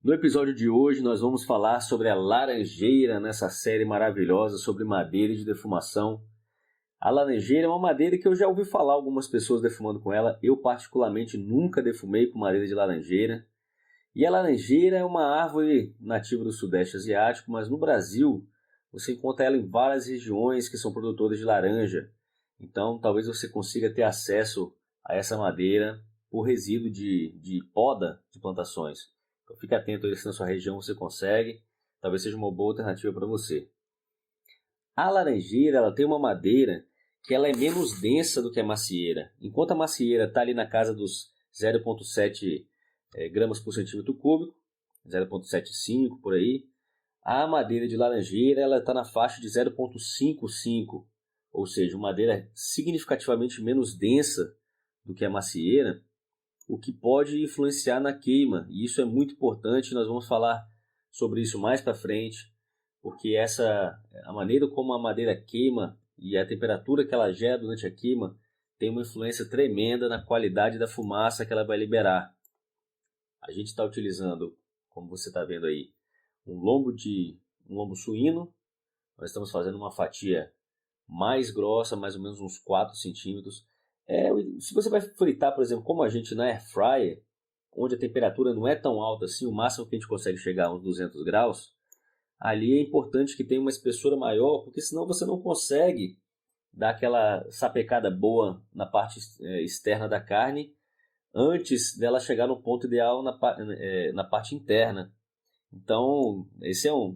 No episódio de hoje nós vamos falar sobre a laranjeira nessa série maravilhosa sobre madeira de defumação. A laranjeira é uma madeira que eu já ouvi falar algumas pessoas defumando com ela. Eu particularmente nunca defumei com madeira de laranjeira. E a laranjeira é uma árvore nativa do Sudeste Asiático, mas no Brasil você encontra ela em várias regiões que são produtoras de laranja. Então talvez você consiga ter acesso a essa madeira por resíduo de poda de plantações. Então fique atento aí se na sua região você consegue, talvez seja uma boa alternativa para você. A laranjeira ela tem uma madeira que ela é menos densa do que a macieira. Enquanto a macieira está ali na casa dos 0,7 gramas por centímetro cúbico, 0,75 por aí, a madeira de laranjeira ela está na faixa de 0,55, ou seja, uma madeira significativamente menos densa do que a macieira, o que pode influenciar na queima, e isso é muito importante. Nós vamos falar sobre isso mais para frente, porque a maneira como a madeira queima e a temperatura que ela gera durante a queima tem uma influência tremenda na qualidade da fumaça que ela vai liberar. A gente está utilizando, como você está vendo aí, um lombo suíno. Nós estamos fazendo uma fatia mais grossa, mais ou menos uns 4 centímetros. Se você vai fritar, por exemplo, como a gente na air fryer, onde a temperatura não é tão alta assim, o máximo que a gente consegue chegar a uns 200 graus, ali é importante que tenha uma espessura maior, porque senão você não consegue dar aquela sapecada boa na parte externa da carne antes dela chegar no ponto ideal na parte interna. Então, esse é um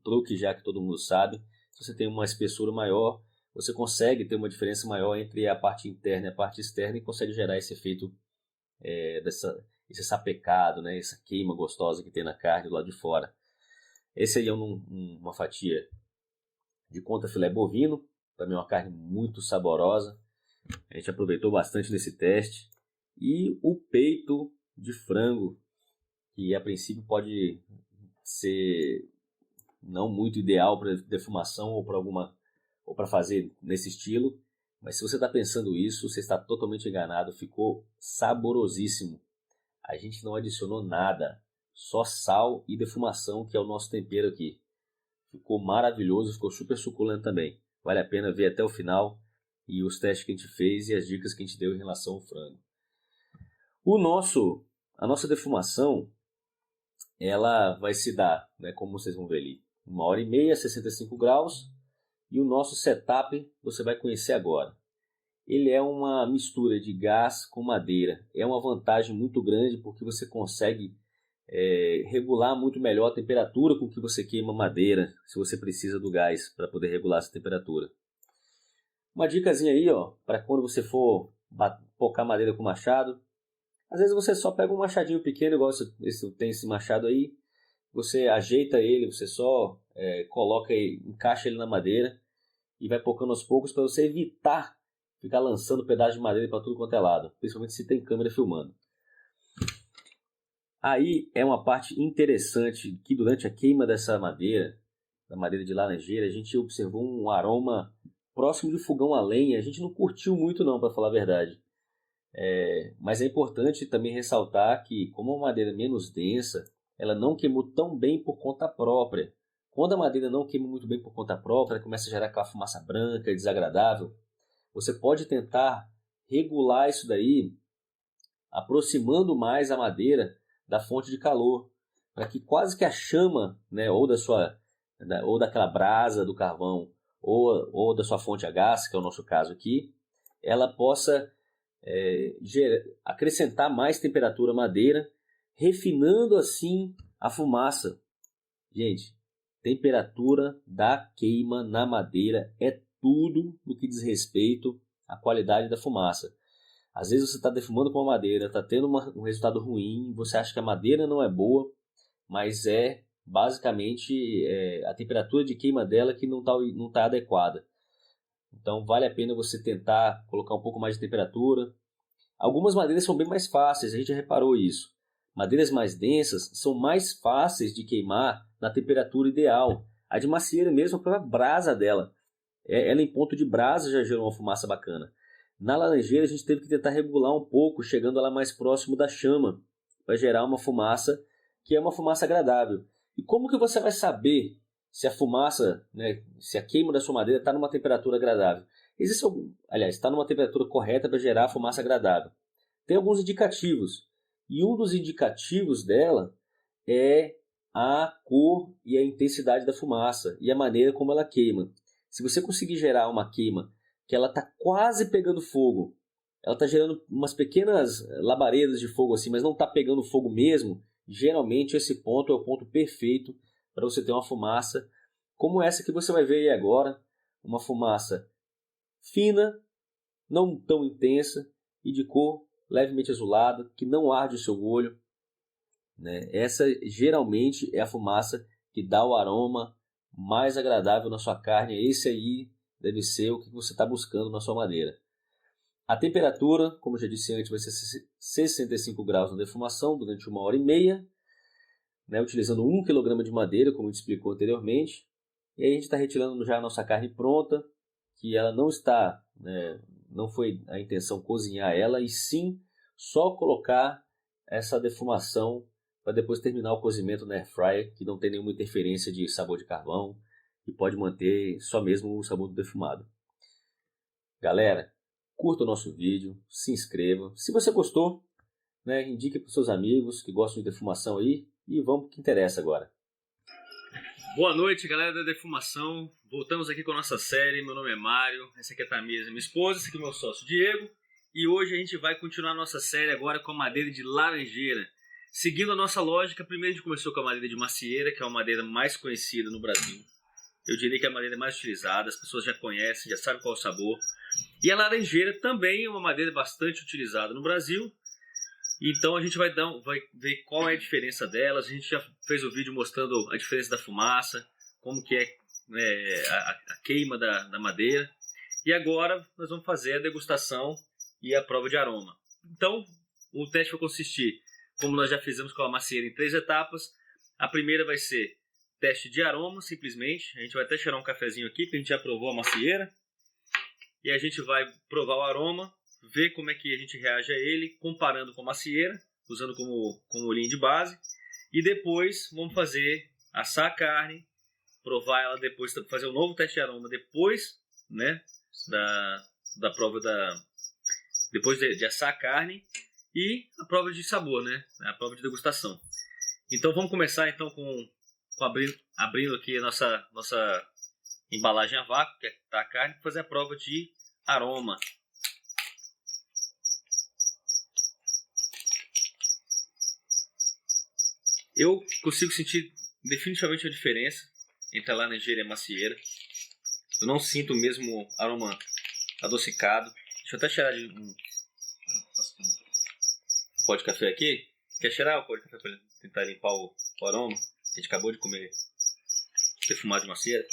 truque já que todo mundo sabe. Se você tem uma espessura maior, você consegue ter uma diferença maior entre a parte interna e a parte externa e consegue gerar esse efeito, esse sapecado, né? Essa queima gostosa que tem na carne do lado de fora. Esse aí é uma fatia de contrafilé bovino, também uma carne muito saborosa. A gente aproveitou bastante nesse teste. E o peito de frango, que a princípio pode ser não muito ideal para defumação ou para fazer nesse estilo, mas se você está pensando isso, você está totalmente enganado. Ficou saborosíssimo. A gente não adicionou nada, só sal e defumação, que é o nosso tempero aqui. Ficou maravilhoso, ficou super suculento também. Vale a pena ver até o final e os testes que a gente fez e as dicas que a gente deu em relação ao frango. A nossa defumação, ela vai se dar, né, como vocês vão ver ali, 1h30, 65 graus. E o nosso setup você vai conhecer agora. Ele é uma mistura de gás com madeira. É uma vantagem muito grande porque você consegue regular muito melhor a temperatura com que você queima madeira, se você precisa do gás para poder regular essa temperatura. Uma dicasinha aí, para quando você for pocar madeira com machado. Às vezes você só pega um machadinho pequeno, igual tem esse machado aí, você ajeita ele, você só encaixa ele na madeira e vai pocando aos poucos para você evitar ficar lançando pedaços de madeira para tudo quanto é lado, principalmente se tem câmera filmando. Aí é uma parte interessante que durante a queima dessa madeira, da madeira de laranjeira, a gente observou um aroma próximo de fogão a lenha. A gente não curtiu muito não, para falar a verdade. Mas é importante também ressaltar que, como a madeira é menos densa, ela não queimou tão bem por conta própria. Quando a madeira não queima muito bem por conta própria, ela começa a gerar aquela fumaça branca e desagradável. Você pode tentar regular isso daí, aproximando mais a madeira da fonte de calor, para que quase que a chama, né, ou daquela brasa do carvão, ou da sua fonte a gás, que é o nosso caso aqui, ela possa acrescentar mais temperatura à madeira, refinando assim a fumaça. Gente, temperatura da queima na madeira é tudo no que diz respeito à qualidade da fumaça. Às vezes você está defumando com a madeira, está tendo um resultado ruim, você acha que a madeira não é boa, mas é basicamente a temperatura de queima dela que não tá adequada. Então vale a pena você tentar colocar um pouco mais de temperatura. Algumas madeiras são bem mais fáceis, a gente já reparou isso. Madeiras mais densas são mais fáceis de queimar na temperatura ideal. A de macieira mesmo, a própria brasa dela, ela em ponto de brasa já gerou uma fumaça bacana. Na laranjeira a gente teve que tentar regular um pouco, chegando lá mais próximo da chama, para gerar uma fumaça que é uma fumaça agradável. E como que você vai saber se a fumaça, né, se a queima da sua madeira está numa temperatura agradável? Está numa temperatura correta para gerar a fumaça agradável. Tem alguns indicativos. E um dos indicativos dela é a cor e a intensidade da fumaça e a maneira como ela queima. Se você conseguir gerar uma queima que ela está quase pegando fogo, ela está gerando umas pequenas labaredas de fogo assim, mas não está pegando fogo mesmo, geralmente esse ponto é o ponto perfeito para você ter uma fumaça como essa que você vai ver aí agora, uma fumaça fina, não tão intensa e de cor levemente azulada, que não arde o seu olho, né? Essa geralmente é a fumaça que dá o aroma mais agradável na sua carne. Esse aí deve ser o que você está buscando na sua madeira. A temperatura, como eu já disse antes, vai ser 65 graus na defumação durante 1h30, né, utilizando 1 kg de madeira, como a gente explicou anteriormente. E aí a gente está retirando já a nossa carne pronta, que ela não está, né, não foi a intenção cozinhar ela, e sim só colocar essa defumação para depois terminar o cozimento na air fryer, que não tem nenhuma interferência de sabor de carvão e pode manter só mesmo o sabor do defumado. Galera, curta o nosso vídeo, se inscreva. Se você gostou, né, indique para os seus amigos que gostam de defumação aí e vamos para o que interessa agora. Boa noite, galera da defumação. Voltamos aqui com a nossa série. Meu nome é Mário, essa aqui é a Tamisa, minha esposa, esse aqui é o meu sócio Diego. E hoje a gente vai continuar a nossa série agora com a madeira de laranjeira. Seguindo a nossa lógica, primeiro a gente começou com a madeira de macieira, que é a madeira mais conhecida no Brasil. Eu diria que é a madeira mais utilizada, as pessoas já conhecem, já sabem qual é o sabor. E a laranjeira também é uma madeira bastante utilizada no Brasil. Então a gente vai ver qual é a diferença delas. A gente já fez o vídeo mostrando a diferença da fumaça, como que é a queima da madeira. E agora nós vamos fazer a degustação e a prova de aroma. Então o teste vai consistir, como nós já fizemos com a macieira, em 3 etapas. A primeira vai ser teste de aroma, simplesmente. A gente vai até cheirar um cafezinho aqui, porque a gente já provou a macieira. E a gente vai provar o aroma, ver como é que a gente reage a ele, comparando com a macieira, usando como linha de base. E depois vamos assar a carne, provar ela depois, fazer um novo teste de aroma depois, né, da prova depois de assar a carne, e a prova de sabor, né, a prova de degustação. Então vamos começar então com abrindo aqui a nossa embalagem a vácuo, que está a carne, para fazer a prova de aroma. Eu consigo sentir definitivamente a diferença entre a laranjeira e a macieira. Eu não sinto o mesmo aroma adocicado. Deixa eu até cheirar de um pó de café aqui. Quer cheirar o pó de café para tentar limpar o aroma? A gente acabou de comer defumado de macieira.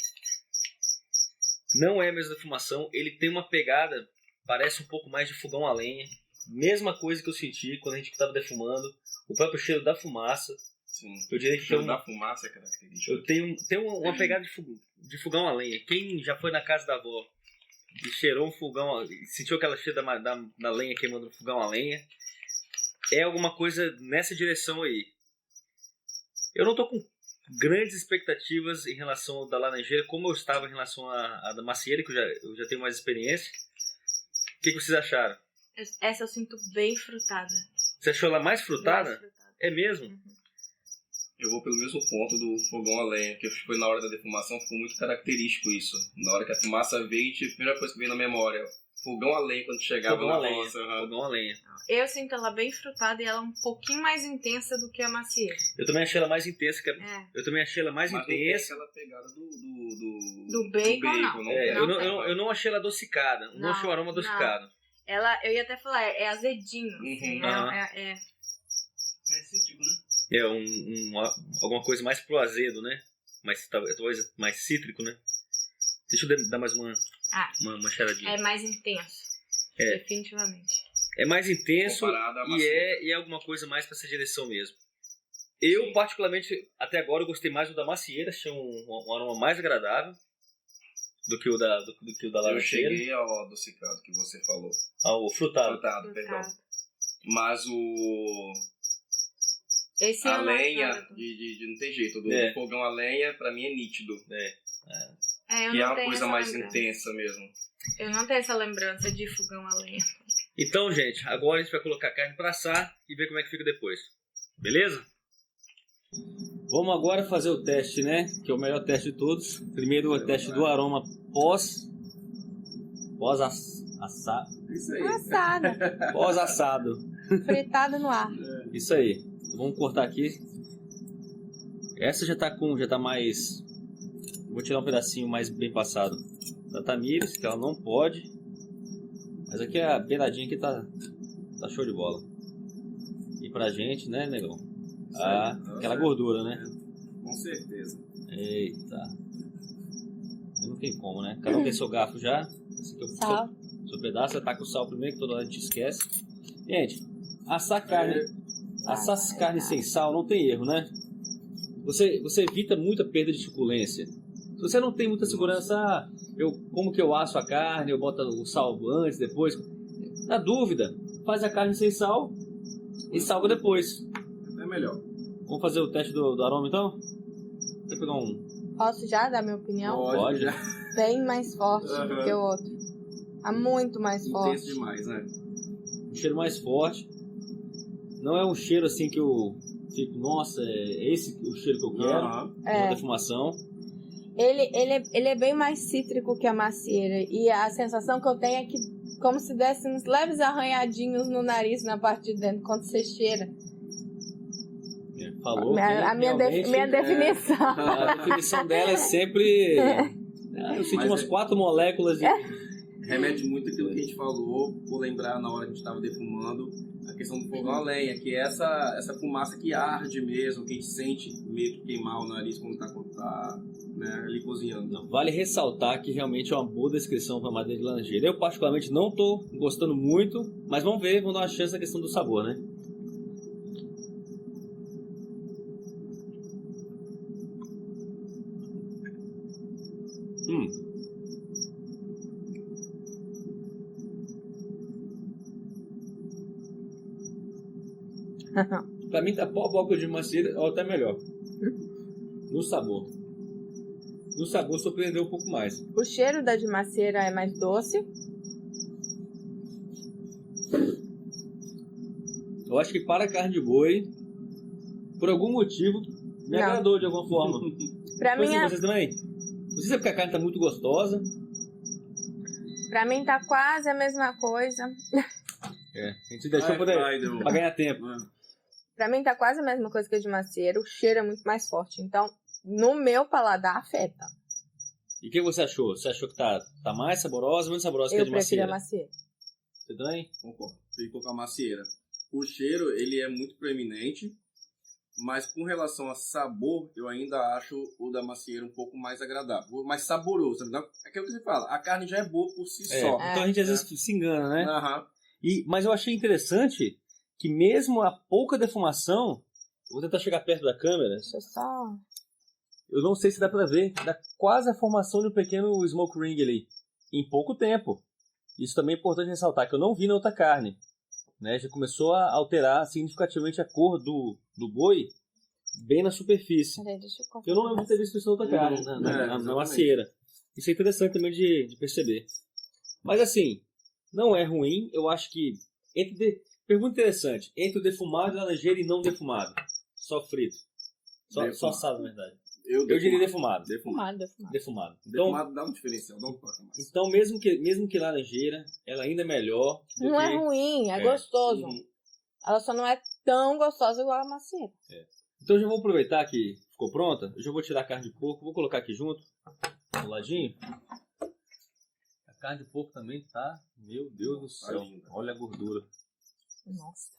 Não é a mesma defumação. Ele tem uma pegada, parece um pouco mais de fogão a lenha. Mesma coisa que eu senti quando a gente estava defumando. O próprio cheiro da fumaça. Sim, eu diria que cheiro da fumaça é característico. Eu tenho uma pegada de fogão a lenha. Quem já foi na casa da avó e cheirou um fogão, sentiu aquela cheiro da lenha queimando no fogão a lenha, é alguma coisa nessa direção aí. Eu não estou com grandes expectativas em relação ao da laranjeira, como eu estava em relação à da macieira, que eu já tenho mais experiência. O que vocês acharam? Essa eu sinto bem frutada. Você achou ela mais frutada? Mais frutada. É mesmo? Uhum. Eu vou pelo mesmo ponto do fogão a lenha, que foi na hora da defumação, ficou muito característico isso. Na hora que a fumaça veio, a primeira coisa que veio na memória, fogão a lenha quando chegava fogão na a lenha. roça. Uhum. Fogão a lenha. Eu sinto ela bem frutada e ela um pouquinho mais intensa do que a macieira. Eu também achei ela mais intensa. Eu também achei ela mais mas intensa. Não tem aquela pegada do bacon, não. Eu não achei ela adocicada. Não achei o aroma adocicado. Eu ia até falar, é azedinho. Assim, mais cítrico, né? Alguma coisa mais pro azedo, né? Talvez mais cítrico, né? Deixa eu dar mais uma cheiradinha. É mais intenso. É. Definitivamente. É mais intenso e é alguma coisa mais para essa direção mesmo. Eu, particularmente, até agora, eu gostei mais do da macieira. Achei um aroma mais agradável do que o da laranjeira. Eu cheguei ao adocicado que você falou. Ao frutado. Frutado, perdão. Mas Esse A eu não lenha, acho nada. de não tem jeito. Do É. fogão a lenha, pra mim, é nítido. É, eu Que é não uma tenho coisa essa mais lembrança. intensa mesmo. Eu não tenho essa lembrança de fogão a lenha. Então, gente, agora a gente vai colocar a carne para assar e ver como é que fica depois. Beleza? Vamos agora fazer o teste, né? Que é o melhor teste de todos. Primeiro o teste do aroma pós-assado. Isso aí. Assada. Pós-assado. Fritada no ar. Isso aí. Então, vamos cortar aqui. Essa já tá mais... Vou tirar um pedacinho mais bem passado da Tamires, que ela não pode. Mas aqui a beiradinha aqui tá show de bola. E pra gente, né, negão? Aquela gordura, né? Com certeza. Eita. Aí não tem como, né? Cada um tem seu garfo já. Esse aqui é o Sal. seu pedaço. Você taca o sal primeiro, que toda hora a gente esquece. Gente, assar carne sem sal não tem erro, né? Você evita muita perda de suculência. Se você não tem muita segurança, como que eu asso a carne, eu boto o sal antes, depois. Na dúvida, faz a carne sem sal e salga depois. É melhor. Vamos fazer o teste do aroma então? Vou pegar um. Posso já dar minha opinião? Pode. Já. Bem mais forte do que o outro. Tá muito mais forte. Intenso demais, né? Um cheiro mais forte. Não é um cheiro assim que eu fico, nossa, é esse o cheiro que eu quero. Uma defumação. Ele é bem mais cítrico que a macieira. E a sensação que eu tenho é que como se desse uns leves arranhadinhos no nariz na parte de dentro quando você cheira. Falou. A minha definição. A definição dela é sempre. Eu senti umas 4 moléculas de. Remete muito aquilo que a gente falou, vou lembrar na hora que a gente estava defumando, a questão do fogão a lenha, que é essa fumaça que arde mesmo, que a gente sente meio que queimar o nariz quando tá né, ali cozinhando. Não, vale ressaltar que realmente é uma boa descrição para madeira de laranjeira. Eu particularmente não estou gostando muito, mas vamos ver, vamos dar uma chance na questão do sabor, né? Pra mim tá pau a pau com o de macieira, ou até melhor. No sabor. No sabor surpreendeu um pouco mais. O cheiro da de macieira é mais doce. Eu acho que para a carne de boi, por algum motivo, me agradou de alguma forma. Pra mim, vocês também? Não sei se é porque a carne tá muito gostosa. Pra mim tá quase a mesma coisa. A gente deixou pra ganhar tempo. Pra mim tá quase a mesma coisa que a de macieira. O cheiro é muito mais forte. Então, no meu paladar, afeta. E o que você achou? Você achou que tá mais saborosa ou menos saborosa que a de macieira? Eu prefiro a macieira. Você também? Concordo. Ficou com a macieira. O cheiro, ele é muito preeminente, mas com relação a sabor, eu ainda acho o da macieira um pouco mais agradável, mais saboroso. Então, é aquilo que você fala, a carne já é boa por si só. Então a gente às vezes se engana, né? Aham. Mas eu achei interessante que mesmo a pouca defumação, eu vou tentar chegar perto da câmera. Deixa eu só... Eu não sei se dá pra ver, dá quase a formação de um pequeno smoke ring ali, em pouco tempo. Isso também é importante ressaltar, que eu não vi na outra carne. Né? Já começou a alterar significativamente a cor do boi bem na superfície. Peraí, deixa eu Eu não lembro de ter visto isso na outra carne, na macieira. Isso é interessante também de perceber. Mas assim, não é ruim, eu acho que... Pergunta interessante, entre o defumado e laranjeira e não defumado, só frito, só assado na verdade. Eu diria defumado. Defumado. Então, Defumado dá um diferencial, dá um toque mais. Então, mesmo que laranjeira, ela ainda é melhor. Não é ruim, é gostoso. Ela só não é tão gostosa igual a macieira. Então, eu já vou aproveitar que ficou pronta. Eu já vou tirar a carne de porco, vou colocar aqui junto, do ladinho. A carne de porco também tá, meu Deus do céu. Olha a gordura. Nossa.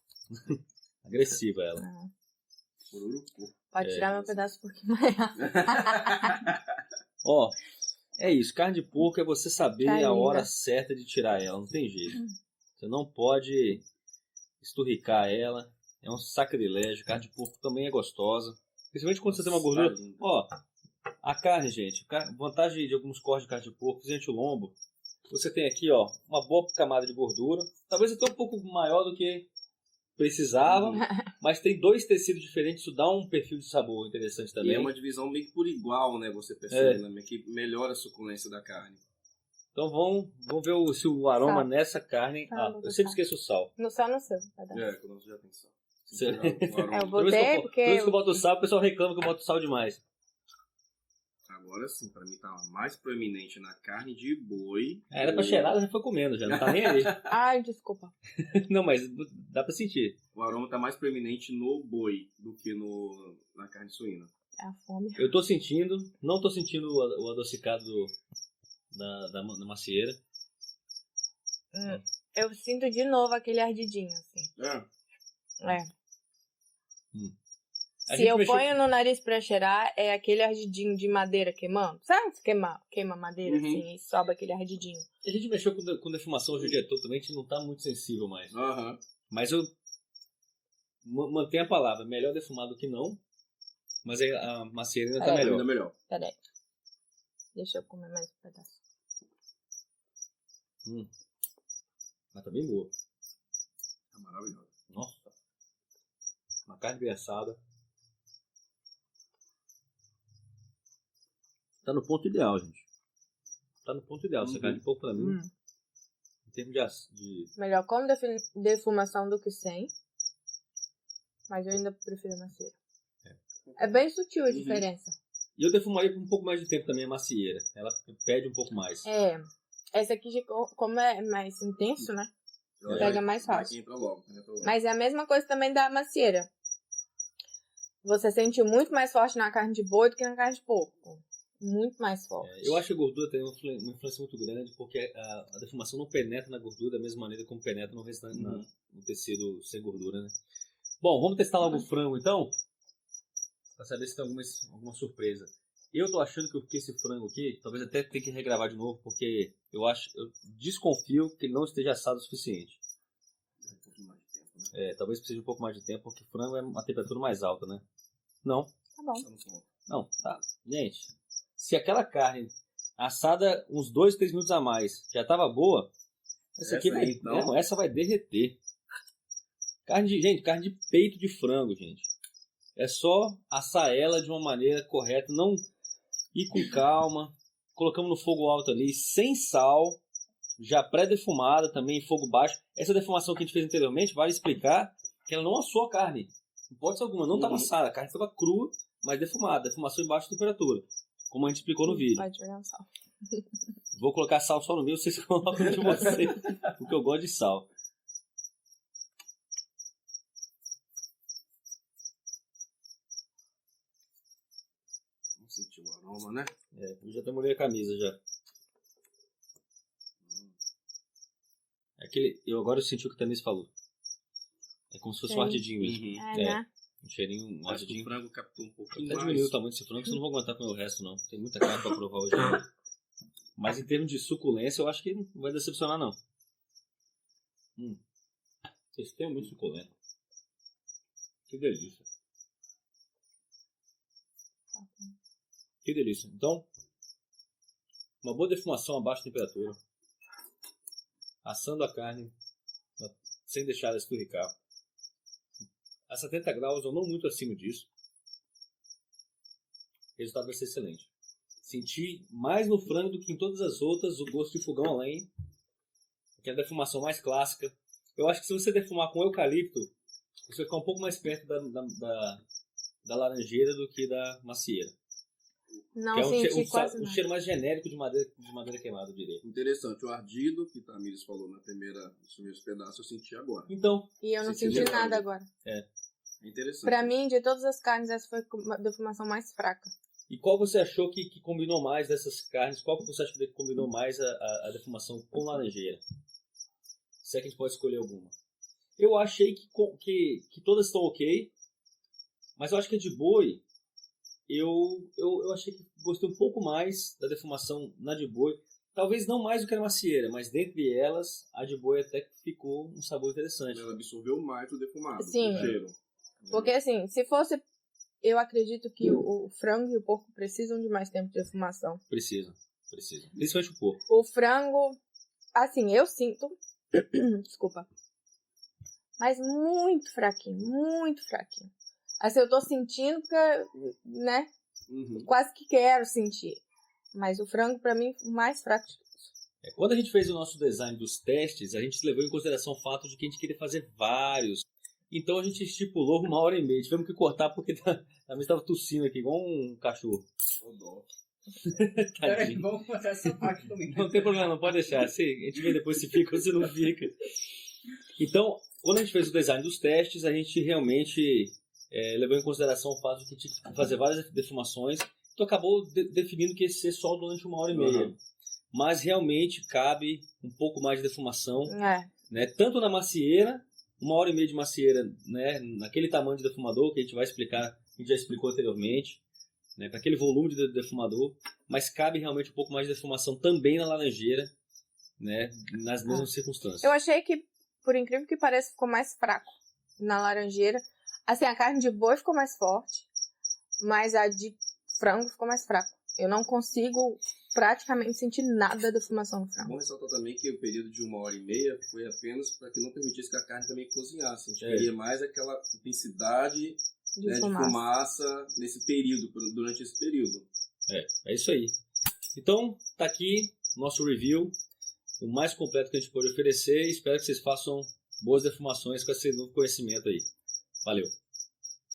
Agressiva ela. Pode tirar meu pedaço um pouquinho maior. Ó, é isso. Carne de porco é você saber a hora certa de tirar ela. Não tem jeito. Você não pode esturricar ela. É um sacrilégio. Carne de porco também é gostosa. Principalmente quando você tem uma gordura. Ó, a carne, gente. Vantagem de alguns cortes de carne de porco, principalmente o lombo. Você tem aqui, ó, uma boa camada de gordura. Talvez até um pouco maior do que precisava, mas tem 2 tecidos diferentes, isso dá um perfil de sabor interessante também. E é uma divisão meio que por igual, né? Você percebe, né? Que melhora a suculência da carne. Então vamos ver se o aroma Sal. nessa carne... eu sempre esqueço o sal. No sal no seu. Que o nosso já tem sal. Eu botei porque... Toda vez que eu boto sal, o pessoal reclama que eu boto sal demais. Agora sim, pra mim tá mais proeminente na carne de boi. Era pra cheirar, já foi comendo, já não tá nem aí. Ai, desculpa. Não, mas dá pra sentir. O aroma tá mais proeminente no boi do que na carne suína. É a fome. Eu tô sentindo, não tô sentindo o adocicado da macieira. Eu sinto de novo aquele ardidinho, assim. É. Se eu ponho no nariz pra cheirar, é aquele ardidinho de madeira queimando. Sabe? Queima madeira, assim, e sobe aquele ardidinho. A gente mexeu com defumação hoje o dia todo também, a gente não tá muito sensível mais. Mas eu mantenho a palavra, melhor defumar do que não. Mas a macieira ainda tá melhor. Ainda melhor. Peraí. Deixa eu comer mais um pedaço. Mas tá bem boa. Tá maravilhosa. Nossa. Uma carne bem assada. Tá no ponto ideal, gente. Tá no ponto ideal. Essa carne de porco pra mim. Em termos de... Melhor com defumação do que sem. Mas eu ainda prefiro a macieira. É bem sutil a diferença. E eu defumaria por um pouco mais de tempo também a macieira. Ela pede um pouco mais. Essa aqui, como é mais intenso, né? Pega mais fácil. Entra logo. Mas é a mesma coisa também da macieira. Você sente muito mais forte na carne de boi do que na carne de porco. Muito mais forte. Eu acho que a gordura tem uma influência muito grande, porque a defumação não penetra na gordura da mesma maneira como penetra no restante, no tecido sem gordura, né? Bom, vamos testar logo o frango então, para saber se tem alguma surpresa. Eu tô achando que esse frango aqui, talvez até tenha que regravar de novo, porque eu desconfio que ele não esteja assado o suficiente. Talvez precise de um pouco mais de tempo, porque frango é uma temperatura mais alta, né? Não. Tá bom. Não, tá. Gente, se aquela carne assada uns 2, 3 minutos a mais já tava boa, essa vai derreter. Carne de peito de frango, gente. É só assar ela de uma maneira correta, não ir com calma. Colocamos no fogo alto ali, sem sal, já pré-defumada também, em fogo baixo. Essa defumação que a gente fez anteriormente, vale explicar que ela não assou a carne. Não pode ser alguma, não estava assada. A carne estava crua, mas defumada. Defumação em baixa temperatura, como a gente explicou no vídeo. Pode jogar sal. Vou colocar sal só no meu, vocês colocam de vocês, porque eu gosto de sal. Sentir o aroma, né? Eu já até molhei a camisa já. Agora eu senti o que o Tamis falou. É como se fosse um ardidinho mesmo. Né? Um cheirinho, um ardidinho. O frango captou um pouquinho Até mais. diminuiu o tamanho desse frango, senão eu não vou aguentar comer o resto não. Tem muita carne pra provar hoje. Mas em termos de suculência, eu acho que não vai decepcionar não. Extremamente suculento. Que delícia. Que delícia. Então, uma boa defumação a baixa temperatura. Assando a carne sem deixar ela esturricar. A 70 graus ou não muito acima disso. O resultado vai ser excelente. Senti mais no frango do que em todas as outras o gosto de fogão a lenha. Que é a defumação mais clássica. Eu acho que se você defumar com eucalipto, você vai ficar um pouco mais perto da laranjeira do que da macieira. Não, que é um cheiro mais genérico de madeira queimada, eu diria. Interessante, o ardido que Tamires falou nos primeiros pedaços, eu senti agora. Então. E eu não senti nada agora. É interessante. Pra mim, de todas as carnes, essa foi a defumação mais fraca. E qual você achou que combinou mais dessas carnes? Qual que você acha que combinou mais a defumação com laranjeira? Se é que a gente pode escolher alguma. Eu achei que todas estão ok, mas eu acho que a de boi, eu achei que gostei um pouco mais da defumação na de boi. Talvez não mais do que a macieira, mas dentre elas, a de boi até ficou um sabor interessante. Ela absorveu mais o defumado, sim, o cheiro. Porque assim, se fosse... Eu acredito que o frango e o porco precisam de mais tempo de defumação. Precisa. Principalmente o porco. O frango, assim, eu sinto... Desculpa. Mas muito fraquinho, muito fraquinho. Assim, eu tô sentindo porque, né, quase que quero sentir. Mas o frango, pra mim, o mais fraco de todos. Quando a gente fez o nosso design dos testes, a gente levou em consideração o fato de que a gente queria fazer vários. Então a gente estipulou 1h30. Tivemos que cortar porque também estava tossindo aqui, igual um cachorro. Peraí, vamos fazer essa parte também. Não tem problema, não pode deixar. A gente vê depois se fica ou se não fica. Então, quando a gente fez o design dos testes, a gente realmente levou em consideração o fato de que tinha que fazer várias defumações. Então acabou definindo que ia ser só durante 1h30. Mas realmente cabe um pouco mais de defumação, né? Tanto na macieira, 1h30 de macieira, né? Naquele tamanho de defumador que a gente vai explicar, a gente já explicou anteriormente, né? Para aquele volume de defumador, mas cabe realmente um pouco mais de defumação também na laranjeira, né? Nas mesmas circunstâncias. Eu achei que, por incrível que pareça, ficou mais fraco na laranjeira. Assim, a carne de boi ficou mais forte, mas a de frango ficou mais fraca. Eu não consigo praticamente sentir nada da defumação do frango. Bom ressaltar também que o período de 1h30 foi apenas para que não permitisse que a carne também cozinhasse. A gente queria mais aquela intensidade de fumaça nesse período, durante esse período. É isso aí. Então, tá aqui o nosso review, o mais completo que a gente pode oferecer. Espero que vocês façam boas defumações com esse novo conhecimento aí. Valeu!